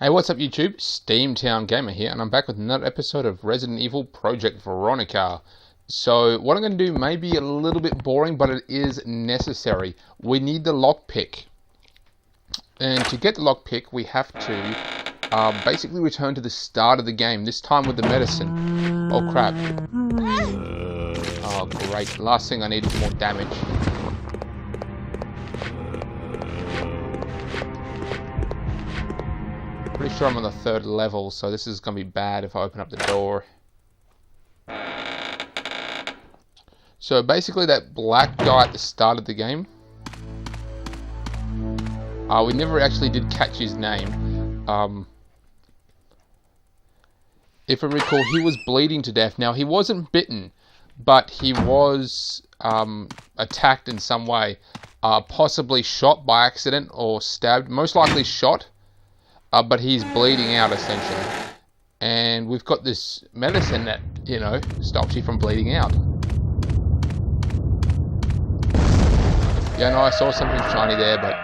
Hey, what's up YouTube? Steamtown Gamer here, and I'm back with another episode of Resident Evil Project Veronica. So, what I'm going to do may be a little bit boring, but it is necessary. We need the lockpick. And to get the lockpick, we have to basically return to the start of the game, this time with the medicine. Oh crap. Oh great, last thing I need is more damage. Pretty sure I'm on the 3rd level, so this is going to be bad if I open up the door. So basically that black guy at the start of the game, we never actually did catch his name. If I recall, he was bleeding to death. Now, he wasn't bitten, but he was attacked in some way. Possibly shot by accident or stabbed. Most likely shot. But he's bleeding out, essentially. And we've got this medicine that, you know, stops you from bleeding out. Yeah, no, I saw something shiny there, but...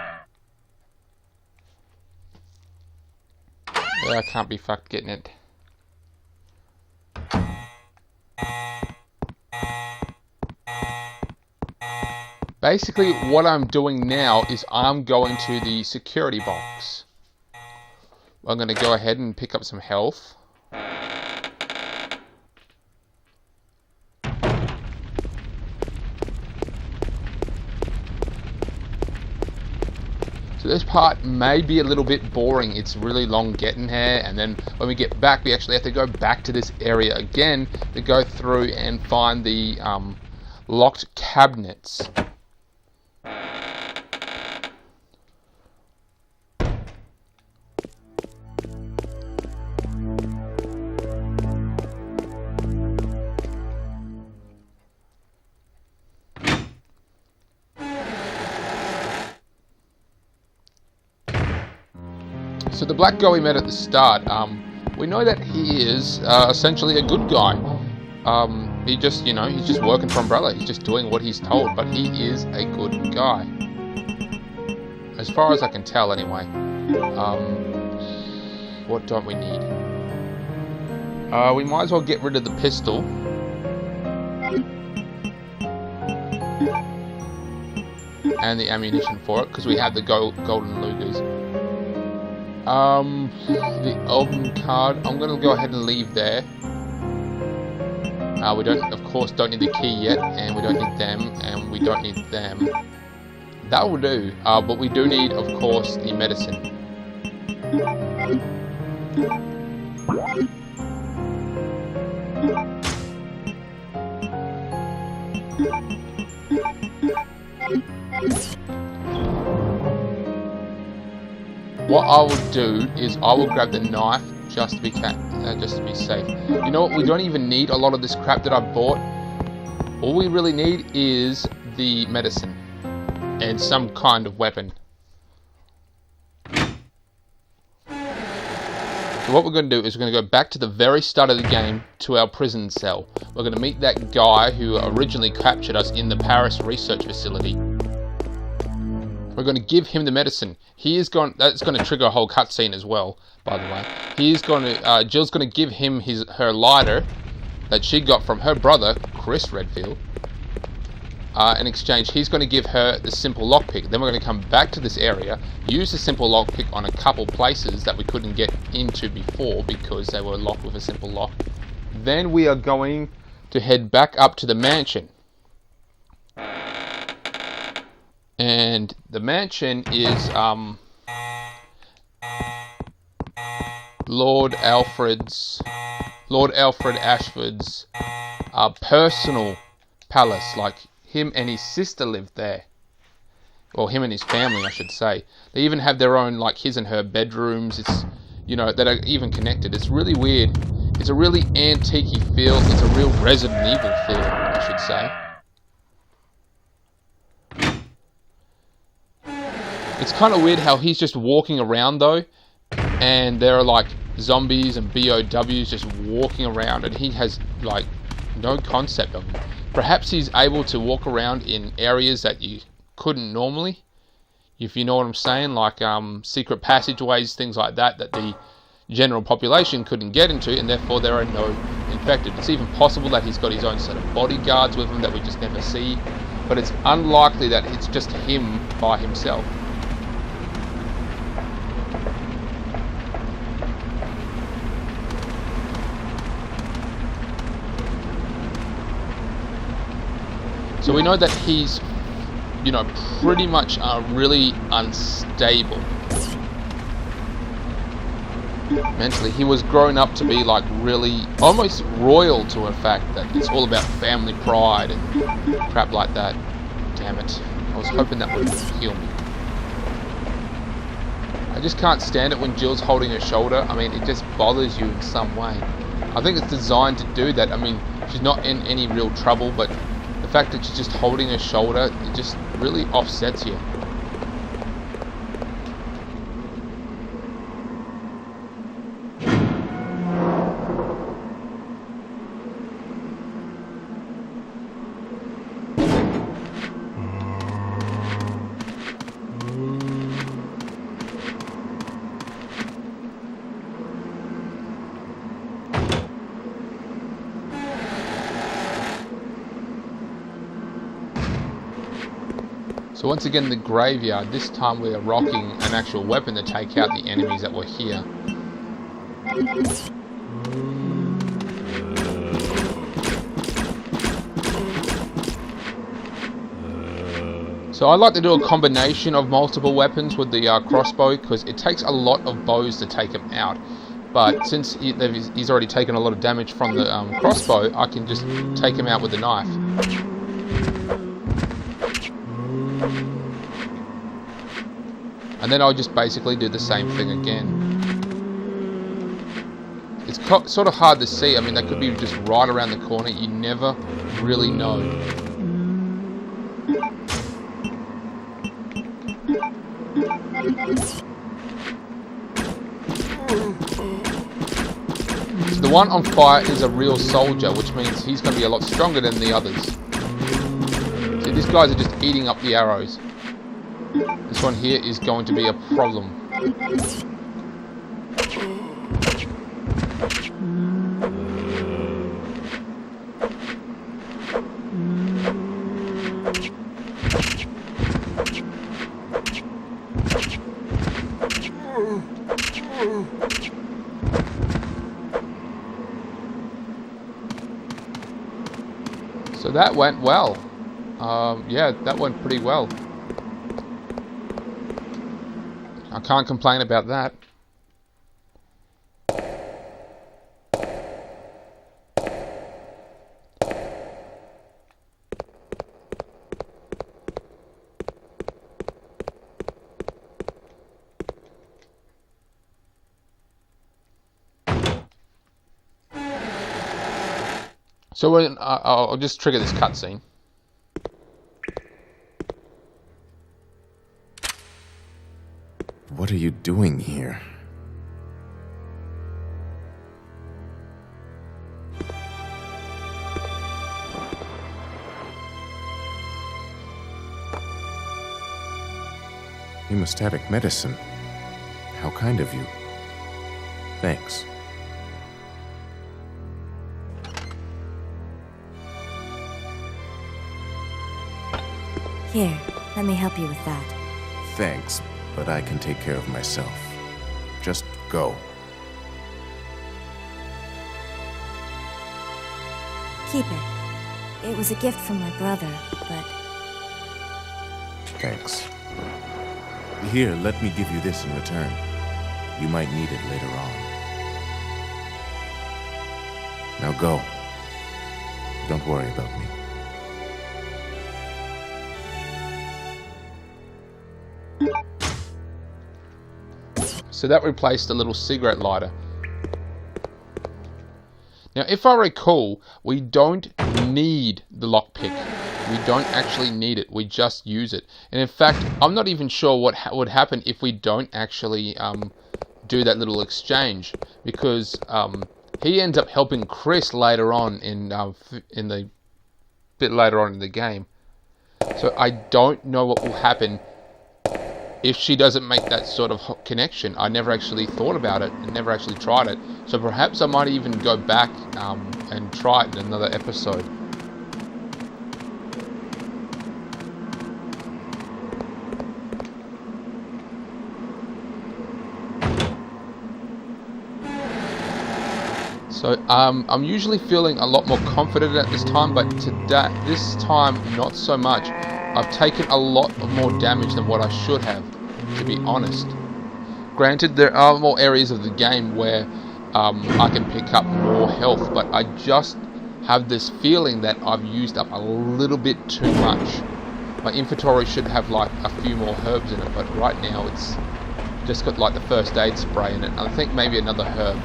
yeah, I can't be fucked getting it. Basically, what I'm doing now is I'm going to the security box. I'm going to go ahead and pick up some health. So this part may be a little bit boring. It's really long getting here, and then when we get back, we actually have to go back to this area again to go through and find the locked cabinets. So the black guy we met at the start, we know that he is essentially a good guy. He just, you know, he's just working for Umbrella. He's just doing what he's told, but he is a good guy. As far as I can tell, anyway. What don't we need? We might as well get rid of the pistol. And the ammunition for it, because we have the golden Lugers. The album card, I'm going to go ahead and leave there. We don't, of course, don't need the key yet, and we don't need them, and we don't need them. That will do, but we do need, of course, the medicine. What I will do is I will grab the knife just to be safe. You know what? We don't even need a lot of this crap that I bought. All we really need is the medicine and some kind of weapon. So what we're going to do is we're going to go back to the very start of the game to our prison cell. We're going to meet that guy who originally captured us in the Paris research facility. We're going to give him the medicine. That's going to trigger a whole cutscene as well, by the way. Jill's going to give him her lighter that she got from her brother, Chris Redfield. In exchange, he's going to give her the simple lockpick. Then we're going to come back to this area, use the simple lockpick on a couple places that we couldn't get into before because they were locked with a simple lock. Then we are going to head back up to the mansion. And the mansion is Lord Alfred Ashford's personal palace. Like, him and his sister lived there. Well, him and his family, I should say. They even have their own, like, his and her bedrooms. It's, you know, that are even connected. It's really weird. It's a really antique-y feel. It's a real Resident Evil feel, I should say. It's kind of weird how he's just walking around though, and there are like zombies and BOWs just walking around, and he has like no concept of them. Perhaps he's able to walk around in areas that you couldn't normally. if you know what I'm saying, like secret passageways, things like that the general population couldn't get into, and therefore there are no infected. It's even possible that he's got his own set of bodyguards with him that we just never see, but it's unlikely that it's just him by himself. So we know that he's, you know, pretty much really unstable mentally. He was grown up to be like really almost royal to a fact that it's all about family pride and crap like that. Damn it. I was hoping that would heal me. I just can't stand it when Jill's holding her shoulder. I mean, it just bothers you in some way. I think it's designed to do that. I mean, she's not in any real trouble, but the fact that she's just holding her shoulder, it just really offsets you. So once again, the graveyard. This time we are rocking an actual weapon to take out the enemies that were here. So I like to do a combination of multiple weapons with the crossbow, because it takes a lot of bows to take him out. But since he's already taken a lot of damage from the crossbow, I can just take him out with the knife. And then I'll just basically do the same thing again. It's sort of hard to see. I mean, they could be just right around the corner. You never really know. So the one on fire is a real soldier, which means he's going to be a lot stronger than the others. See, these guys are just eating up the arrows. This one here is going to be a problem. So that went well. Yeah, that went pretty well. I can't complain about that. So I'll just trigger this cutscene. What are you doing here? Hemostatic medicine. How kind of you. Thanks. Here, let me help you with that. Thanks, but I can take care of myself. Just go. Keep it. It was a gift from my brother, but... Thanks. Here, let me give you this in return. You might need it later on. Now go. Don't worry about me. So that replaced the little cigarette lighter. Now, if I recall, we don't need the lockpick. We don't actually need it. We just use it. And in fact, I'm not even sure what would happen if we don't actually do that little exchange, because he ends up helping Chris later on in the bit later on in the game. So I don't know what will happen if she doesn't make that sort of connection. I never actually thought about it and never actually tried it. So perhaps I might even go back and try it in another episode. So I'm usually feeling a lot more confident at this time, but this time not so much. I've taken a lot more damage than what I should have, to be honest. Granted, there are more areas of the game where I can pick up more health, but I just have this feeling that I've used up a little bit too much. My inventory should have like a few more herbs in it, but right now it's just got like the first aid spray in it, and I think maybe another herb.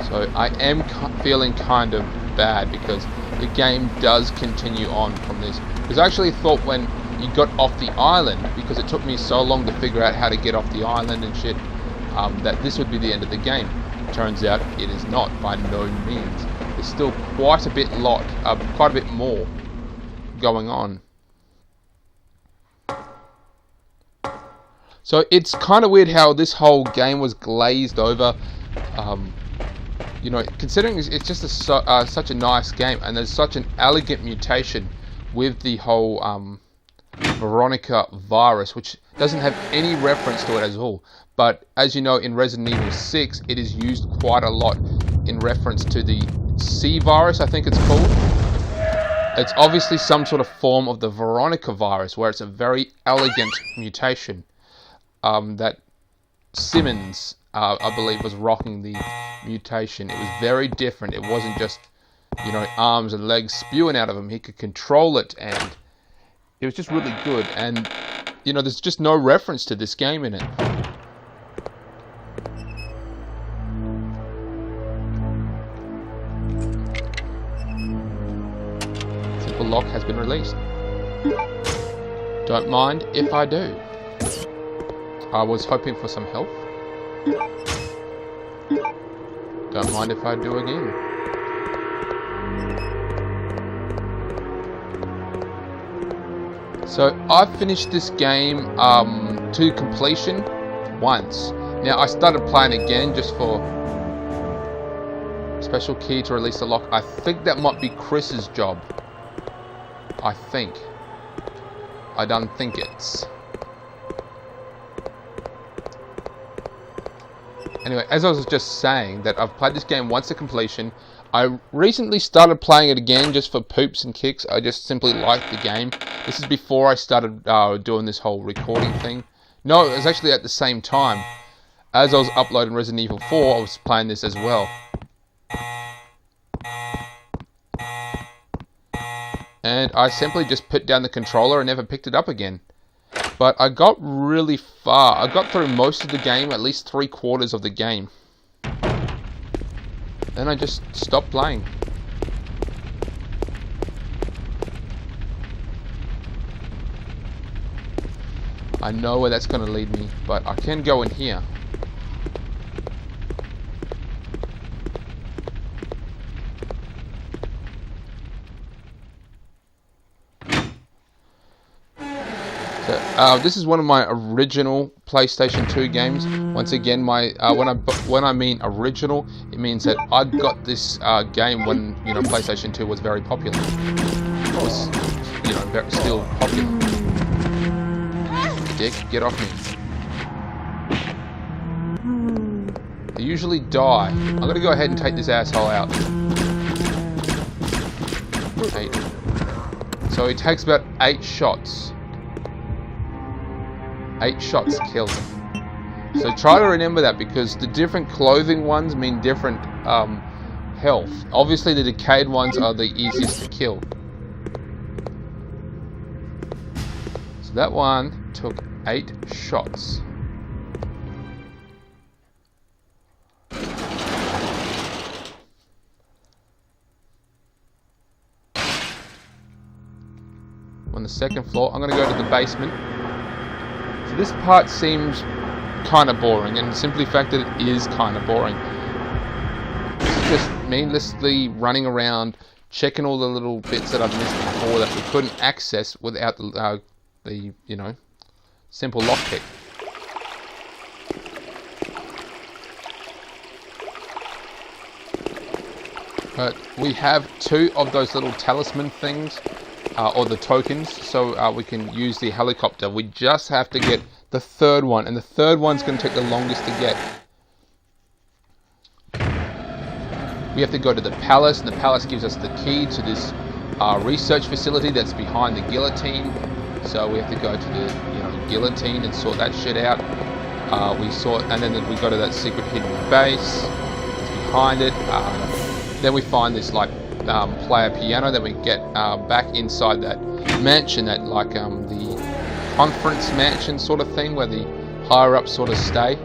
So I am feeling kind of bad because the game does continue on from this. Because I actually thought when you got off the island, because it took me so long to figure out how to get off the island and shit, that this would be the end of the game. Turns out it is not, by no means. There's still quite a bit more going on. So it's kind of weird how this whole game was glazed over. You know, considering it's just such a nice game, and there's such an elegant mutation with the whole Veronica virus, which doesn't have any reference to it at all. But as you know, in Resident Evil 6, it is used quite a lot in reference to the C virus, I think it's called. It's obviously some sort of form of the Veronica virus, where it's a very elegant mutation that Simmons, I believe, was rocking the mutation. It was very different. It wasn't just, you know, arms and legs spewing out of him. He could control it, and it was just really good. And, you know, there's just no reference to this game in it. Simple lock has been released. Don't mind if I do. I was hoping for some health. Don't mind if I do again. So I finished this game to completion once. Now I started playing again just for special key to release the lock. I think that might be Chris's job. I think. I don't think it's. Anyway, as I was just saying, that I've played this game once to completion. I recently started playing it again just for poops and kicks. I just simply liked the game. This is before I started doing this whole recording thing. No, it was actually at the same time. As I was uploading Resident Evil 4, I was playing this as well. And I simply just put down the controller and never picked it up again. But I got really far. I got through most of the game, at least 3/4 of the game. Then I just stopped playing. I know where that's going to lead me, but I can go in here. This is one of my original PlayStation 2 games. Once again, when I mean original, it means that I got this game when, you know, PlayStation 2 was very popular. It was, you know, still popular. Dick, get off me. They usually die. I'm gonna go ahead and take this asshole out. 8. So he takes about 8 shots. 8 shots kill him. So try to remember that, because the different clothing ones mean different health. Obviously the decayed ones are the easiest to kill. So that one took 8 shots. On the second floor, I'm going to go to the basement. So this part seems kind of boring, and the simply fact that it is kind of boring. It's just mindlessly running around, checking all the little bits that I've missed before that we couldn't access without the the, simple lockpick. But we have 2 of those little talisman things, or the tokens, so we can use the helicopter. We just have to get the 3rd one, and the 3rd one's going to take the longest to get. We have to go to the palace, and the palace gives us the key to this research facility that's behind the guillotine. So we have to go to the guillotine and sort that shit out. And then we go to that secret hidden base that's behind it. Then we find this player piano. Then we get back inside that mansion, that the conference mansion sort of thing, where the higher ups sort of stay.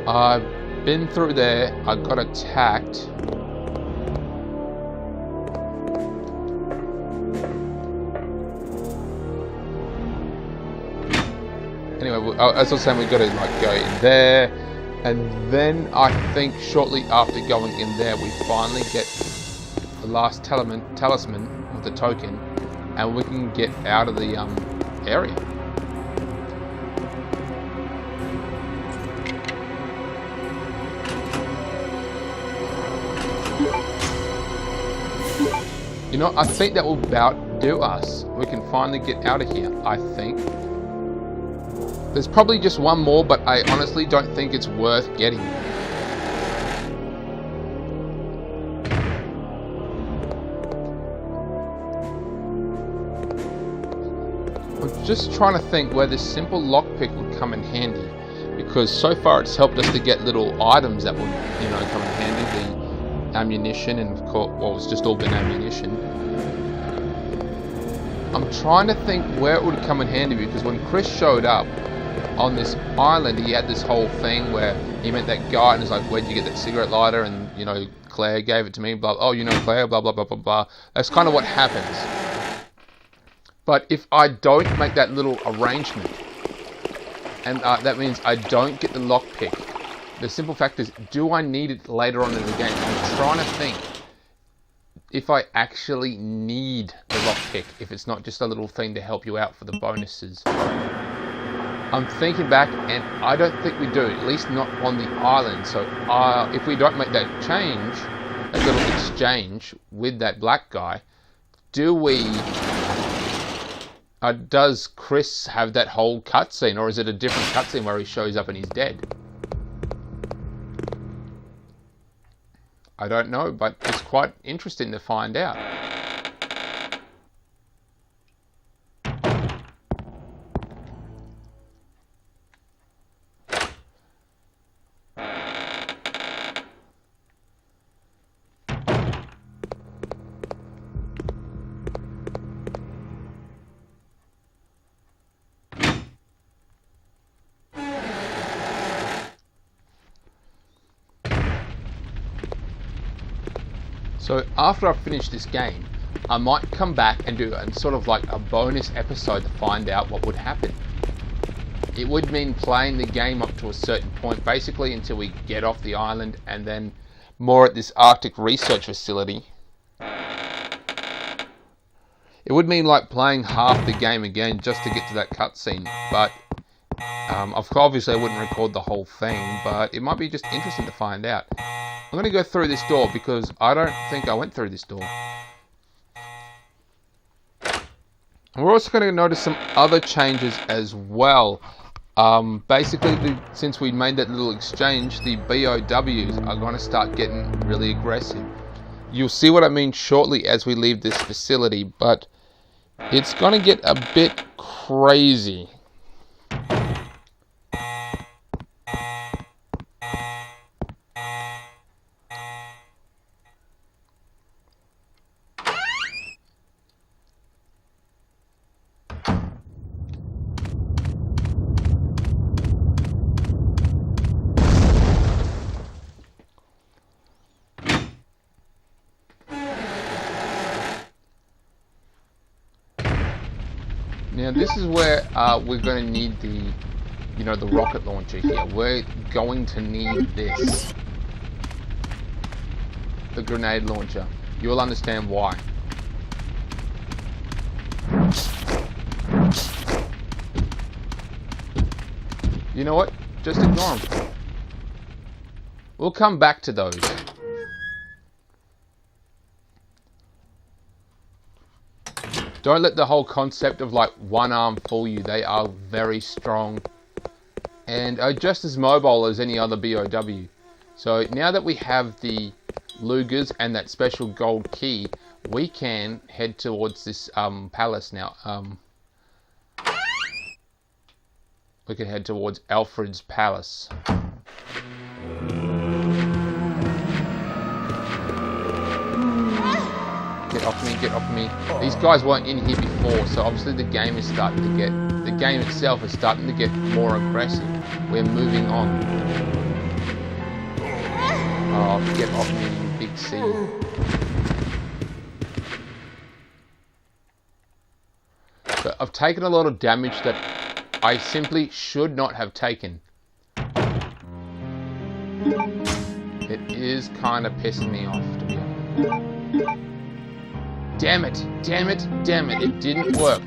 I've been through there. I got attacked. Anyway, as I was saying, we got to go in there, and then I think shortly after going in there, we finally get the last talisman of the token, and we can get out of the area. I think that will about do us. We can finally get out of here, I think. There's probably just one more, but I honestly don't think it's worth getting. I'm just trying to think where this simple lockpick would come in handy, because so far it's helped us to get little items that would, come in handy. The ammunition, and of course, well, it's just all been ammunition. I'm trying to think where it would come in handy, because when Chris showed up on this island, he had this whole thing where he met that guy and was like, where'd you get that cigarette lighter? And, Claire gave it to me, blah, oh, Claire, blah, blah, blah, blah, blah. That's kind of what happens. But if I don't make that little arrangement, and that means I don't get the lockpick, the simple fact is, do I need it later on in the game? I'm trying to think if I actually need the lockpick, if it's not just a little thing to help you out for the bonuses. I'm thinking back, and I don't think we do, at least not on the island. So if we don't make that change, that little exchange with that black guy, does Chris have that whole cutscene, or is it a different cutscene where he shows up and he's dead? I don't know, but it's quite interesting to find out. So after I finish this game, I might come back and do sort of like a bonus episode to find out what would happen. It would mean playing the game up to a certain point, basically until we get off the island, and then more at this Arctic research facility. It would mean like playing half the game again just to get to that cutscene, but obviously I wouldn't record the whole thing, but it might be just interesting to find out. I'm going to go through this door because I don't think I went through this door. And we're also going to notice some other changes as well. Basically, since we made that little exchange, the BOWs are going to start getting really aggressive. You'll see what I mean shortly as we leave this facility, but it's going to get a bit crazy. Now this is where we're going to need the you know, the rocket launcher here. We're going to need this. The grenade launcher. You'll understand why. You know what? Just ignore them. We'll come back to those. Don't let the whole concept of like one arm fool you. They are very strong and are just as mobile as any other BOW. So now that we have the Lugers and that special gold key, we can head towards this palace now. We can head towards Alfred's palace. Get off me, get off me. These guys weren't in here before, so obviously the game is starting to get... The game itself is starting to get more aggressive. We're moving on. Oh, get off me, you big C. But I've taken a lot of damage that I simply should not have taken. It is kind of pissing me off, to be honest. Damn it, damn it, damn it, it didn't work.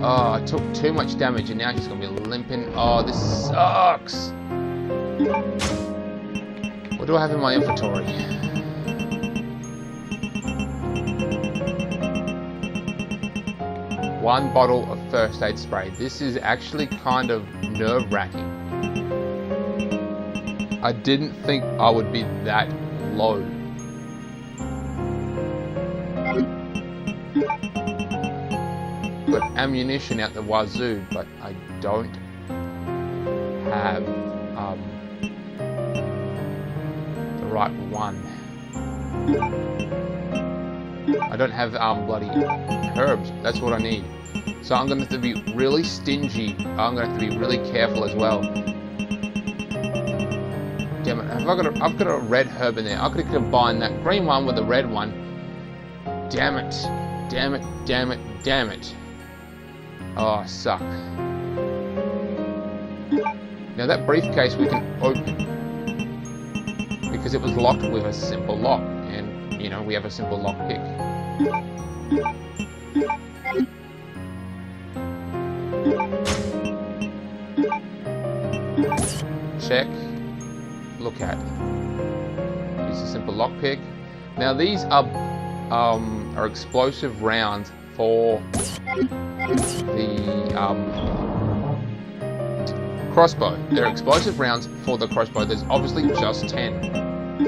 Oh, I took too much damage and now he's going to be limping. Oh, this sucks. What do I have in my inventory? One bottle of first aid spray. This is actually kind of nerve-wracking. I didn't think I would be that low. Got ammunition out the wazoo, but I don't have the right one. I don't have bloody herbs. That's what I need. So I'm going to have to be really stingy. I'm going to have to be really careful as well. Damn it! I've got a red herb in there. I could have combined that green one with the red one. Damn it! Damn it! Damn it! Damn it! Oh, I suck. Now that briefcase we can open because it was locked with a simple lock, and you know we have a simple lock pick. Check. Look at. Use a simple lock pick. Now these are explosive rounds for the crossbow. They're explosive rounds for the crossbow. There's obviously just 10,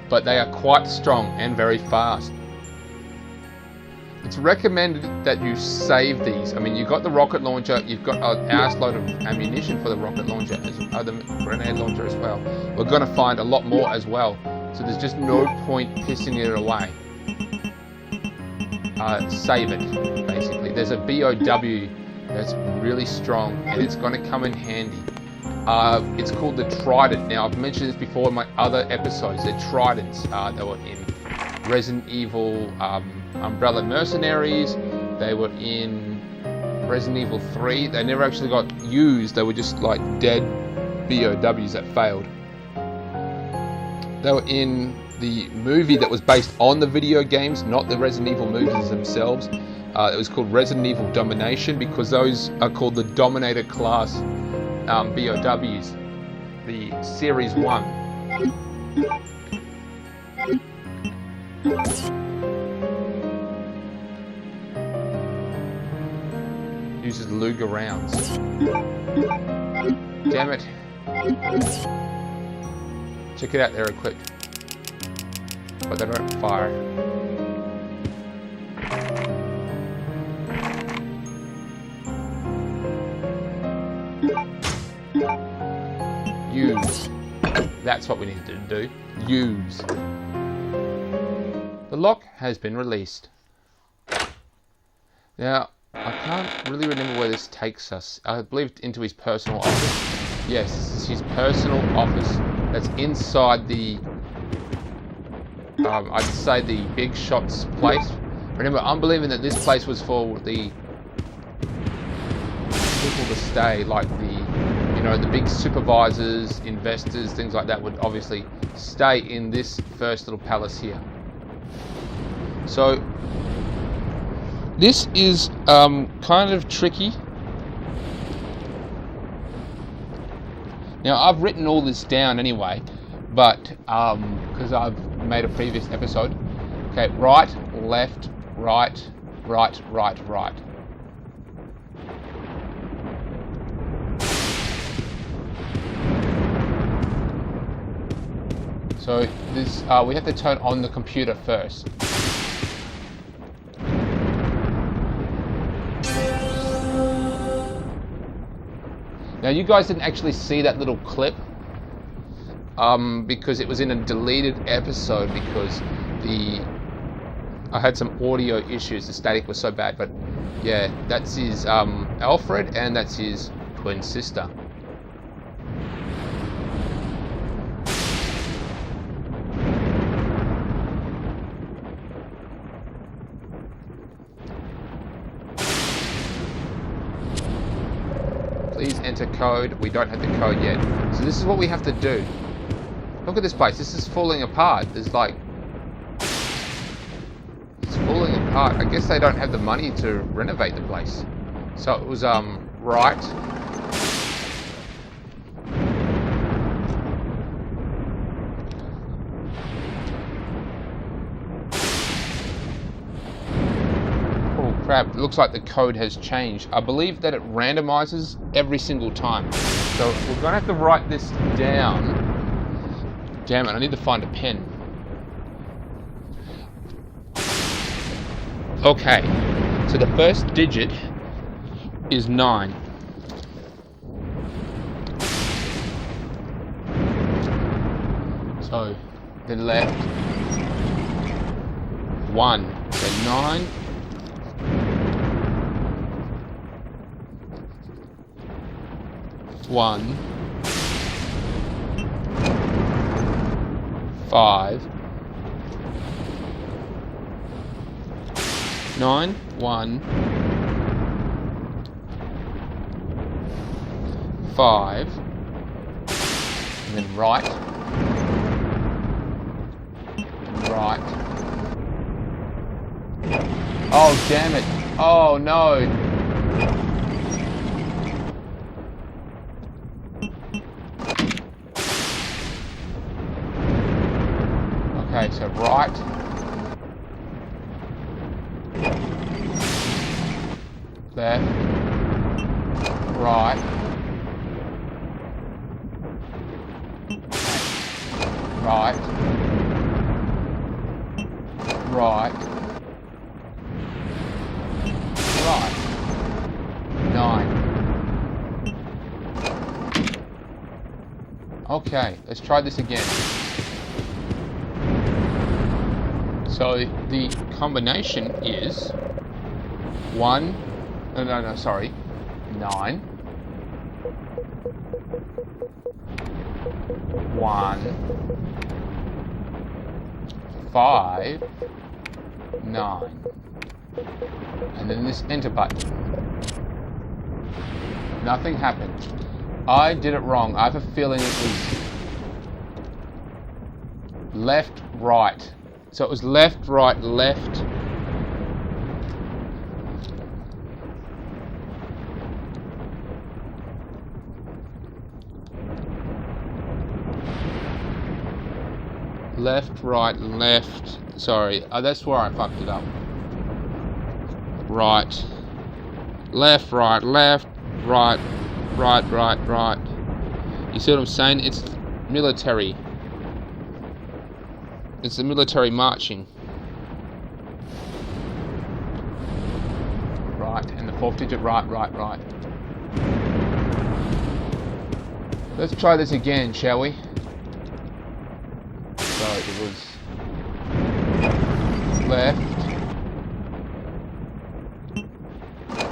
but they are quite strong and very fast. It's recommended that you save these. I mean, you've got the rocket launcher, you've got an arseload of ammunition for the rocket launcher, the grenade launcher as well. We're going to find a lot more as well, so there's just no point pissing it away. Save it, basically. There's a BOW that's really strong, and it's going to come in handy. It's called the Trident. Now, I've mentioned this before in my other episodes. They're Tridents. They were in Resident Evil Umbrella Mercenaries. They were in Resident Evil 3. They never actually got used. They were just like dead BOWs that failed. They were in the movie that was based on the video games, not the Resident Evil movies themselves. It was called Resident Evil Domination because those are called the Dominator class BOWs. The Series 1. Uses Luger rounds. Damn it. Check it out, they're equipped. But they don't fire. Use. That's what we need to do. Use. The lock has been released. Now, I can't really remember where this takes us. I believe into his personal office. Yes, his personal office. That's inside the, I'd say the Big Shot's place. Remember, I'm believing that this place was for the people to stay, like the You know, the big supervisors, investors, things like that would obviously stay in this first little palace here. So this is kind of tricky. Now I've written all this down anyway, but because I've made a previous episode. Okay, right, left, right, right, right, right. So this we have to turn on the computer first. Now you guys didn't actually see that little clip because it was in a deleted episode because I had some audio issues. The static was so bad, but yeah, that's his Alfred, and that's his twin sister. Please enter code. We don't have the code yet. So this is what we have to do. Look at this place. This is falling apart. There's like... It's falling apart. I guess they don't have the money to renovate the place. So it was, right. Crap, it looks like the code has changed. I believe that it randomizes every single time. So we're gonna have to write this down. Damn it, I need to find a pen. Okay, so the first digit is 9. So the left 1, so 9. 1, 5, 9, 1, 5, and then right, right. Oh damn it! Oh no! Okay, so right, left, right, right, right, right, 9. Okay, let's try this again. So the combination is 9. 1, 5, 9. And then this enter button. Nothing happened. I did it wrong. I have a feeling it was left, right. So it was left, right, left. Left, right, left. Sorry, that's where I fucked it up. Right. Left, right, left, right, right, right, right. You see what I'm saying? It's military. It's the military marching. Right, and the 4th digit, right, right, right. Let's try this again, shall we? So it was left,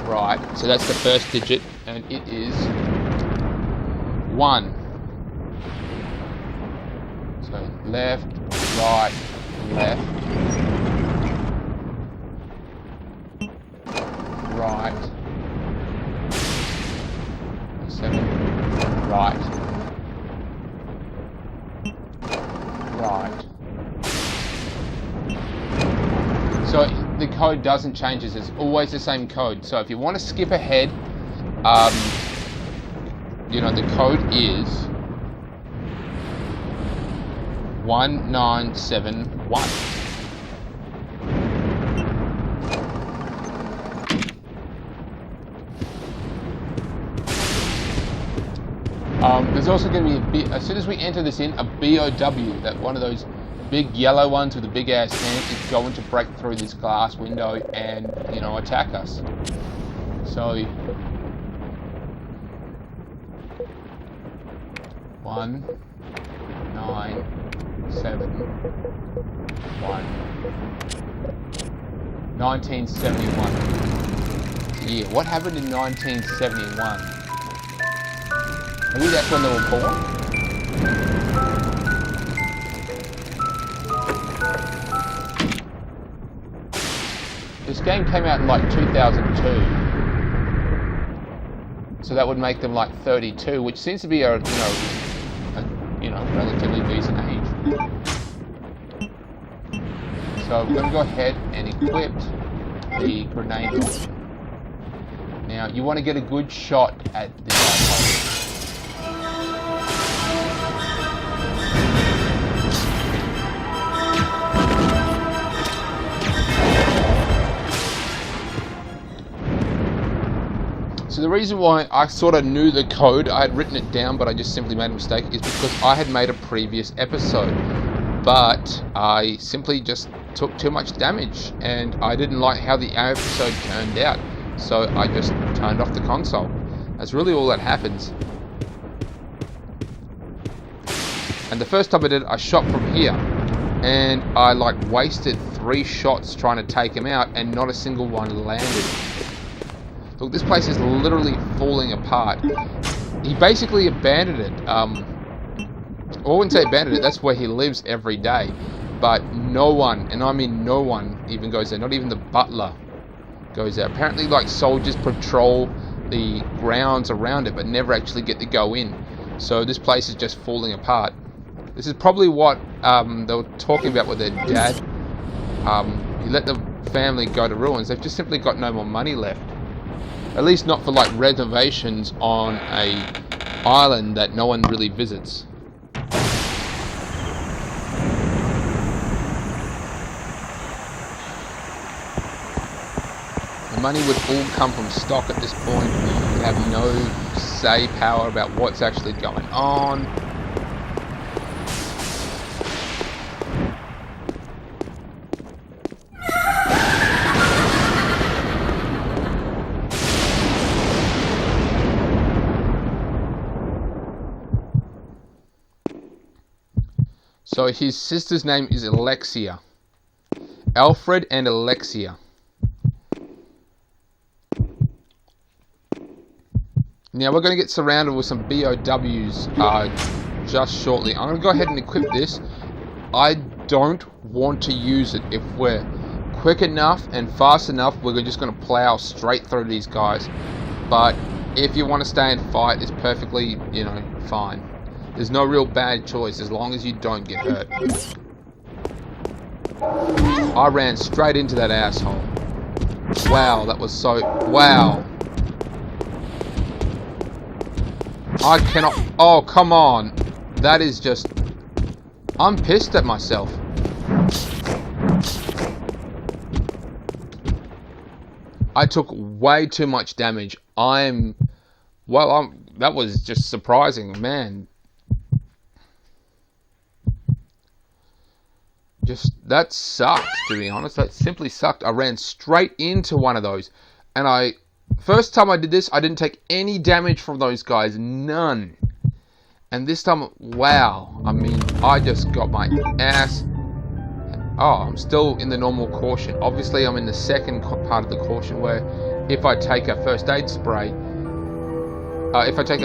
right. So that's the first digit, and it is 1. So left, right, left, right, 7, Right. So the code doesn't change, it's always the same code. So if you want to skip ahead, you know, the code is 1971. There's also going to be as soon as we enter this in, a BOW, that one of those big yellow ones with the big ass hands, is going to break through this glass window and, you know, attack us. So 1971. 1971. Yeah, what happened in 1971? Maybe that's when they were born? This game came out in like 2002. So that would make them like 32, which seems to be a relatively decent age. So we're going to go ahead and equip the grenade launcher. Now you want to get a good shot at this asshole. So the reason why I sort of knew the code, I had written it down, but I just simply made a mistake, is because I had made a previous episode, but I simply just took too much damage, and I didn't like how the episode turned out, so I just turned off the console. That's really all that happens. And the first time I did it, I shot from here, and I like wasted 3 shots trying to take him out, and not a single one landed. Look, this place is literally falling apart. He basically abandoned it. I wouldn't say abandoned it, that's where he lives every day. But no one, and I mean no one, even goes there. Not even the butler goes there. Apparently, like, soldiers patrol the grounds around it, but never actually get to go in. So this place is just falling apart. This is probably what they were talking about with their dad. He let the family go to ruins. They've just simply got no more money left. At least not for like reservations on a island that no one really visits. The money would all come from stock at this point. You have no say power about what's actually going on. So his sister's name is Alexia. Alfred and Alexia. Now we're going to get surrounded with some BOWs just shortly. I'm going to go ahead and equip this. I don't want to use it. If we're quick enough and fast enough, we're just going to plow straight through these guys. But if you want to stay and fight, it's perfectly, fine. There's no real bad choice as long as you don't get hurt. I ran straight into that asshole. Wow, that was so... Wow. I cannot... Oh, come on. That is just... I'm pissed at myself. I took way too much damage. That was just surprising, man. That sucked, to be honest. That simply sucked. I ran straight into one of those. And first time I did this, I didn't take any damage from those guys. None. And this time, wow. I mean, I just got my ass... Oh, I'm still in the normal caution. Obviously, I'm in the second part of the caution where if I take a first aid spray... if I take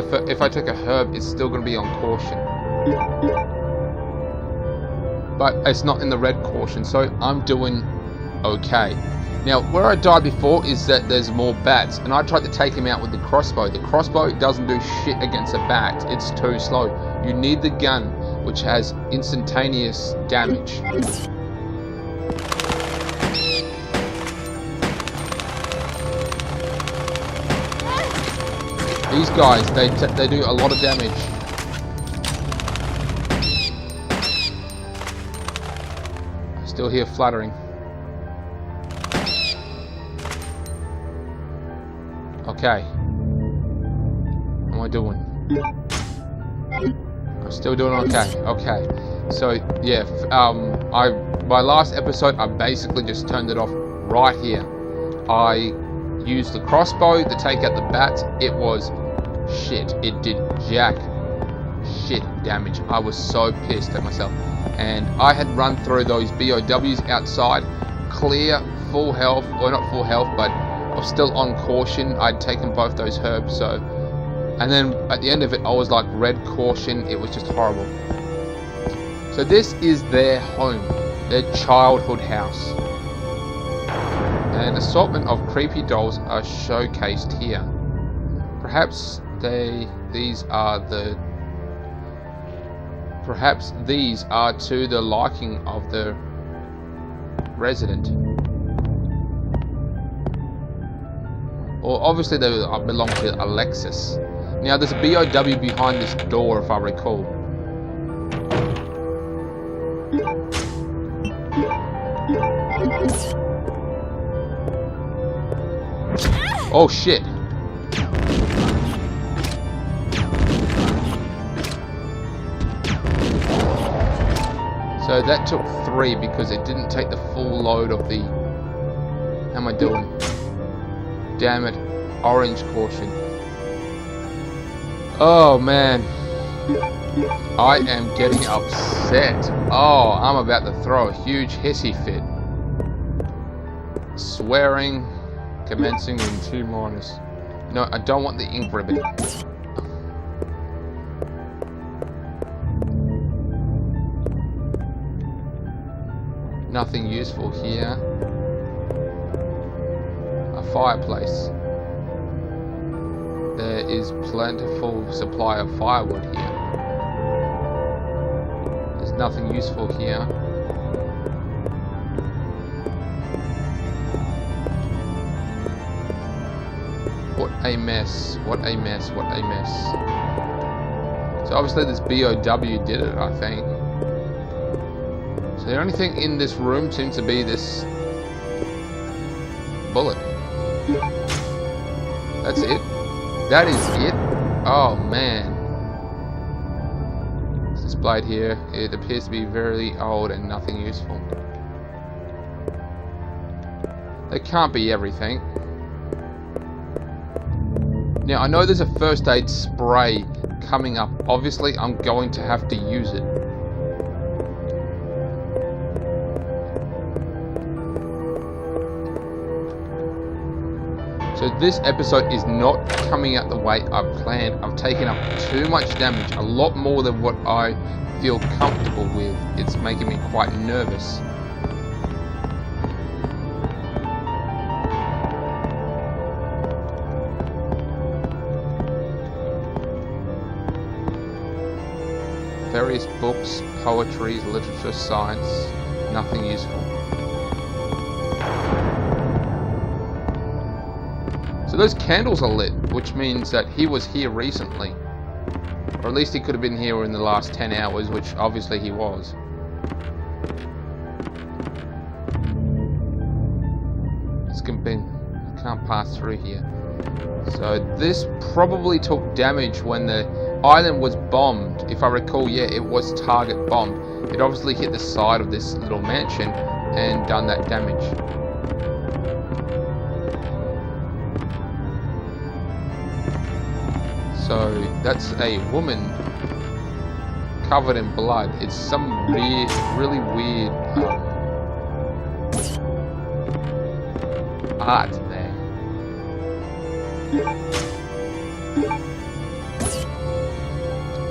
a herb, it's still going to be on caution. But it's not in the red caution, so I'm doing okay. Now, where I died before is that there's more bats, and I tried to take him out with the crossbow. The crossbow doesn't do shit against a bat. It's too slow. You need the gun, which has instantaneous damage. These guys, they do a lot of damage. I still hear fluttering. Okay. What am I doing? I'm still doing okay. Okay. So yeah, my last episode, I basically just turned it off right here. I used the crossbow to take out the bats. It was shit. It did jack shit damage. I was so pissed at myself. And I had run through those BOWs outside, clear, full health, or not full health, but I was still on caution. I'd taken both those herbs, so... And then at the end of it, I was like red caution. It was just horrible. So this is their home, their childhood house. An assortment of creepy dolls are showcased here. Perhaps these are to the liking of the resident. Or obviously they belong to Alexis. Now there's a BOW behind this door, if I recall. Oh shit. So that took 3 because it didn't take the full load of the... How am I doing? Damn it. Orange caution. Oh man. I am getting upset. Oh, I'm about to throw a huge hissy fit. Swearing. Commencing in 2 minus. No, I don't want the ink ribbon. Nothing useful here. A fireplace. There is plentiful supply of firewood here. There's nothing useful here. What a mess, what a mess, what a mess. So obviously this BOW did it, I think. So the only thing in this room seems to be this bullet. That's it? That is it? Oh man. It's displayed here. It appears to be very old and nothing useful. It can't be everything. Now I know there's a first aid spray coming up. Obviously I'm going to have to use it. So this episode is not coming out the way I've planned. I've taken up too much damage, a lot more than what I feel comfortable with. It's making me quite nervous. Various books, poetry, literature, science, nothing useful. So those candles are lit, which means that he was here recently. Or at least he could have been here in the last 10 hours, which obviously he was. I can't pass through here. So this probably took damage when the island was bombed. If I recall, yeah, it was target bombed. It obviously hit the side of this little mansion and done that damage. So that's a woman covered in blood. It's some weird, really weird art there.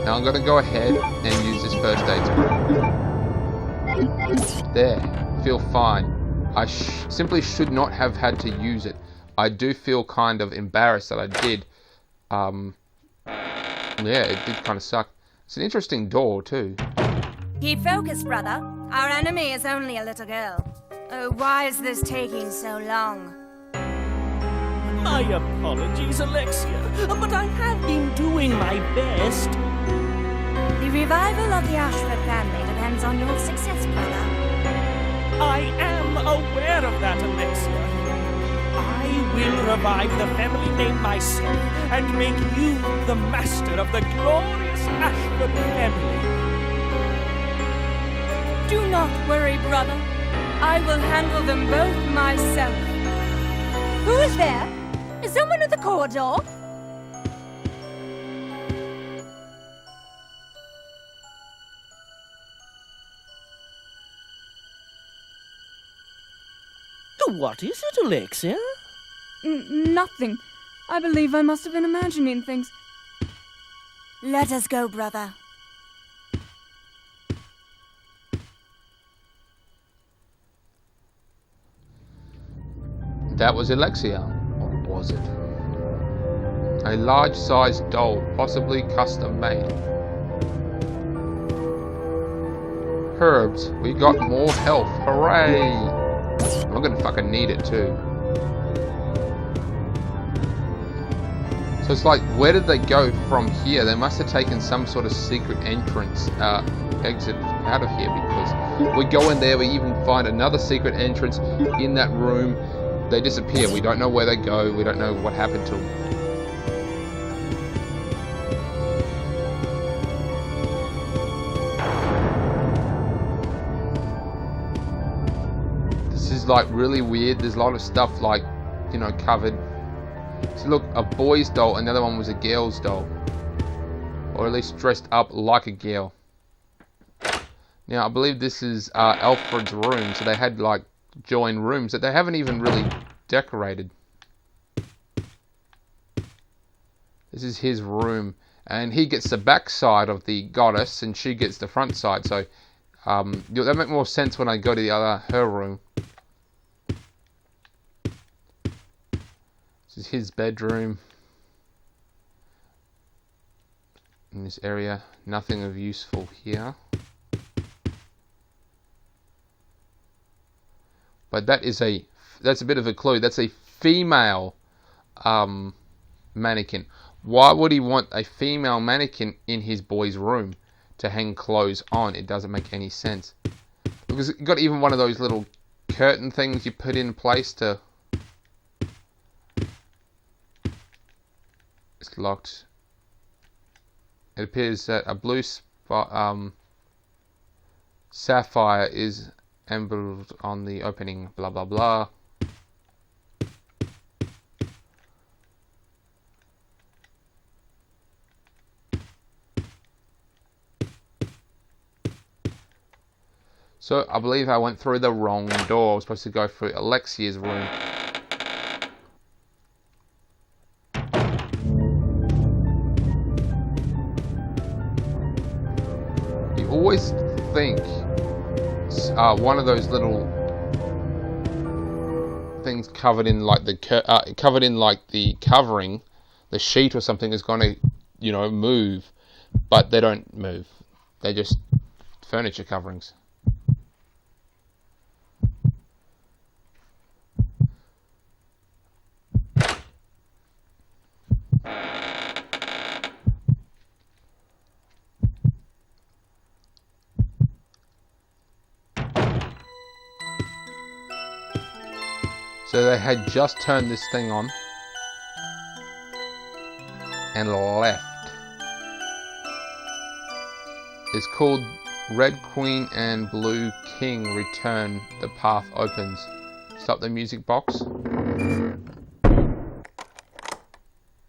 Now I'm gonna go ahead and use this first aid spray. There, feel fine. I simply should not have had to use it. I do feel kind of embarrassed that I did. Yeah, it did kind of suck. It's an interesting door too. Keep focused, brother. Our enemy is only a little girl. Oh, why is this taking so long? My apologies, Alexia, but I have been doing my best. The revival of the Ashford family depends on your success, brother. I am aware of that, Alexia. I will revive the family name myself and make you the master of the glorious Ashford family. Do not worry, brother. I will handle them both myself. Who is there? Is someone at the corridor? What is it, Alexia? Nothing. I believe I must have been imagining things. Let us go, brother. That was Alexia. Or was it? A large-sized doll, possibly custom-made. Herbs, we got more health. Hooray! I'm gonna fucking need it too. So it's like, where did they go from here? They must have taken some sort of secret entrance, exit out of here, because we go in there, we even find another secret entrance in that room. They disappear. We don't know where they go. We don't know what happened to them. This is like really weird. There's a lot of stuff like, you know, covered. So look, a boy's doll, another one was a girl's doll. Or at least dressed up like a girl. Now, I believe this is Alfred's room, so they had like joined rooms that they haven't even really decorated. This is his room, and he gets the back side of the goddess, and she gets the front side, so that makes more sense when I go to her room. This is his bedroom. In this area, nothing of useful here. But that's a bit of a clue. That's a female mannequin. Why would he want a female mannequin in his boy's room to hang clothes on? It doesn't make any sense. Because you got even one of those little curtain things you put in place to... It's locked. It appears that a blue sapphire is emblazoned on the opening, blah blah blah. So I believe I went through the wrong door. I was supposed to go through Alexia's room. You always think one of those little things covered in like the covering, the sheet or something is going to, you know, move, but they don't move. They're just furniture coverings. So they had just turned this thing on and left. It's called Red Queen and Blue King Return. The path opens. Stop the music box.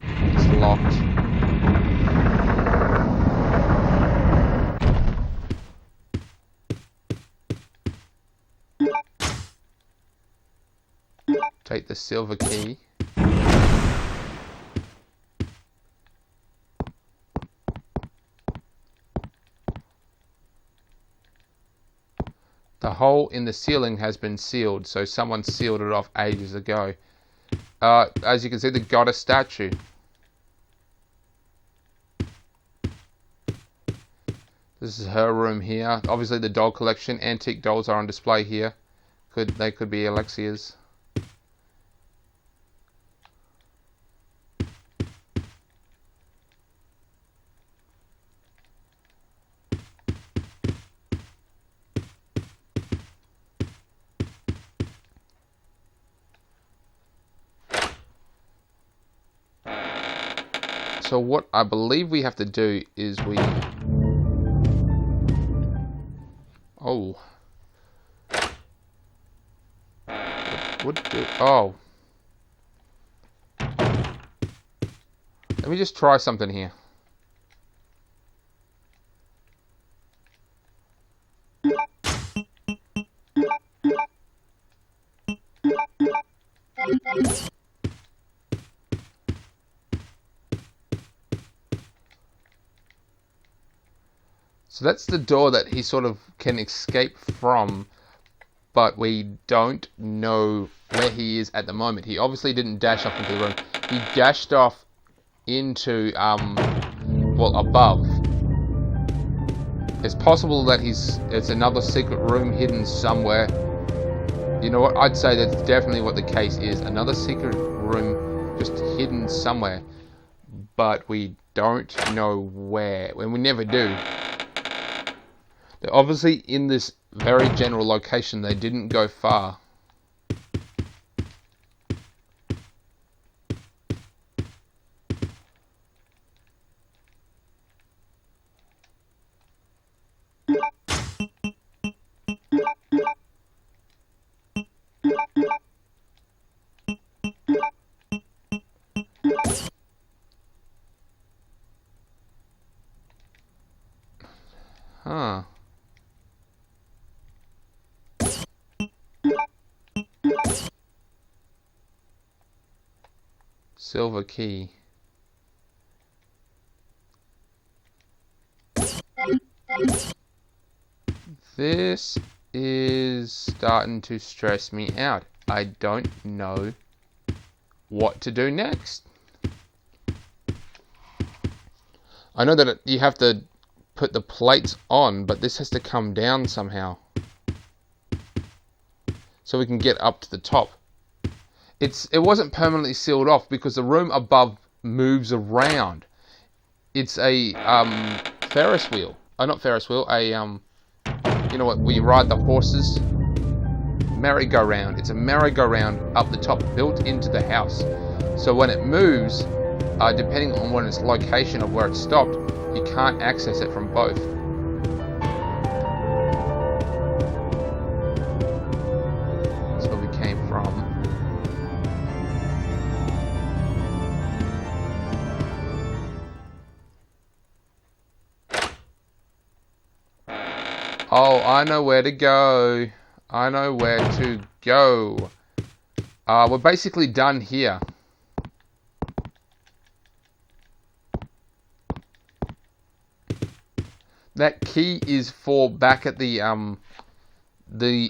It's locked. Take the silver key. The hole in the ceiling has been sealed, so someone sealed it off ages ago. As you can see, the goddess statue. This is her room here. Obviously the doll collection. Antique dolls are on display here. They could be Alexia's. So what I believe we have to do is we... Oh. Oh. Let me just try something here. So that's the door that he sort of can escape from, but we don't know where he is at the moment. He obviously didn't dash off into the room. He dashed off into, well, above. It's possible that it's another secret room hidden somewhere. You know what? I'd say that's definitely what the case is. Another secret room just hidden somewhere, but we don't know where, and we never do. They're obviously in this very general location. They didn't go far. Huh. Silver key. This is starting to stress me out. I don't know what to do next. I know that you have to put the plates on, but this has to come down somehow so we can get up to the top. It wasn't permanently sealed off because the room above moves around. It's a Ferris wheel. Oh, not Ferris wheel. You know what? Where you ride the horses. Merry-go-round. It's a merry-go-round up the top, built into the house. So when it moves, depending on when its location of where it stopped, you can't access it from both. That's where we came from. Oh, I know where to go. I know where to go. We're basically done here. That key is for back at the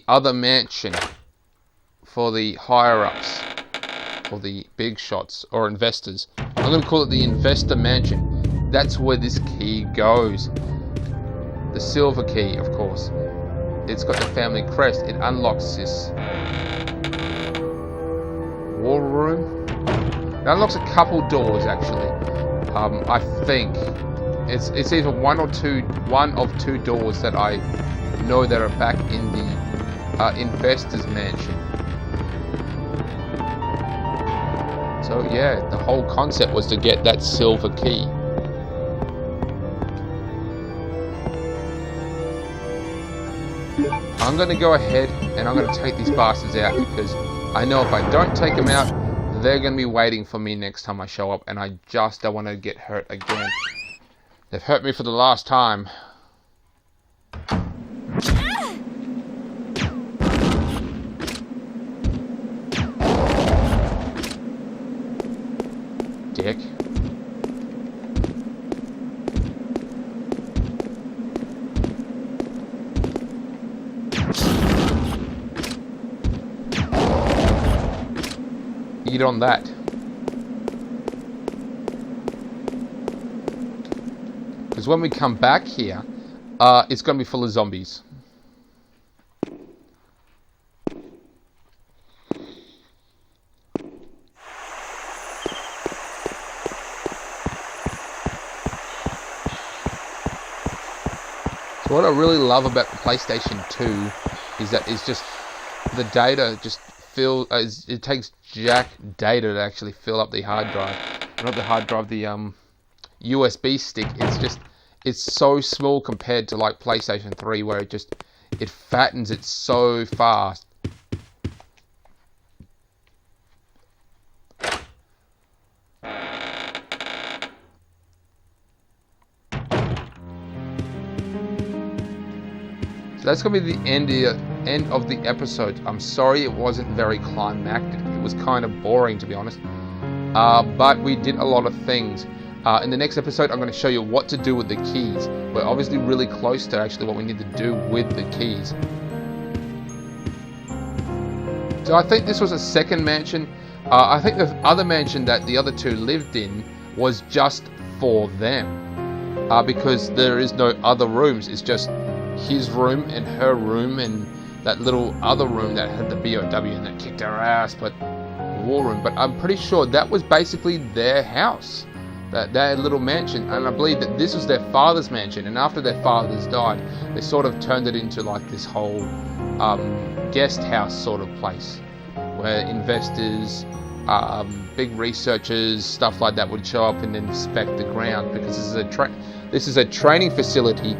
other mansion for the higher-ups, for the big shots or investors. I'm going to call it the investor mansion. That's where this key goes. The silver key, of course. It's got the family crest. It unlocks this war room. It unlocks a couple doors, actually. I think it's either one of two doors that I know that are back in the investor's mansion. So yeah, the whole concept was to get that silver key. I'm going to go ahead and I'm going to take these bastards out because I know if I don't take them out, they're going to be waiting for me next time I show up, and I just don't want to get hurt again. They've hurt me for the last time. Dick. Eat on that. Because when we come back here, it's going to be full of zombies. So what I really love about the PlayStation 2 is that it's just the data just it takes jack data to actually fill up the hard drive. Not the hard drive, the USB stick. It's so small compared to like PlayStation 3 where it fattens it so fast. So that's going to be the end of the episode. I'm sorry it wasn't very climactic. It was kind of boring, to be honest. But we did a lot of things. In the next episode, I'm going to show you what to do with the keys. We're obviously really close to actually what we need to do with the keys. So I think this was a second mansion. I think the other mansion that the other two lived in was just for them. Because there is no other rooms. It's just his room and her room and that little other room that had the BOW and that kicked our ass, but war room. But I'm pretty sure that was basically their house, their little mansion, and I believe that this was their father's mansion, and after their fathers died they sort of turned it into like this whole guest house sort of place where investors, big researchers, stuff like that would show up and inspect the ground, because this is a training facility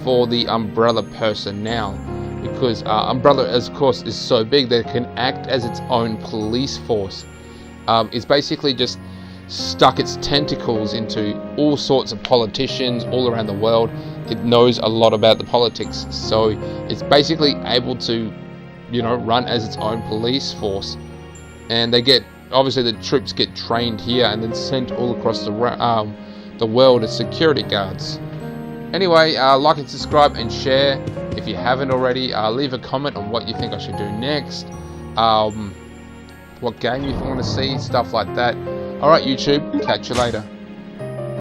for the Umbrella personnel, because Umbrella, of course, is so big that it can act as its own police force. It's basically just stuck its tentacles into all sorts of politicians all around the world. It knows a lot about the politics, so it's basically able to, run as its own police force. And obviously the troops get trained here and then sent all across the world as security guards. Anyway, like and subscribe and share if you haven't already. Leave a comment on what you think I should do next, what game you want to see, stuff like that. Alright YouTube, catch you later.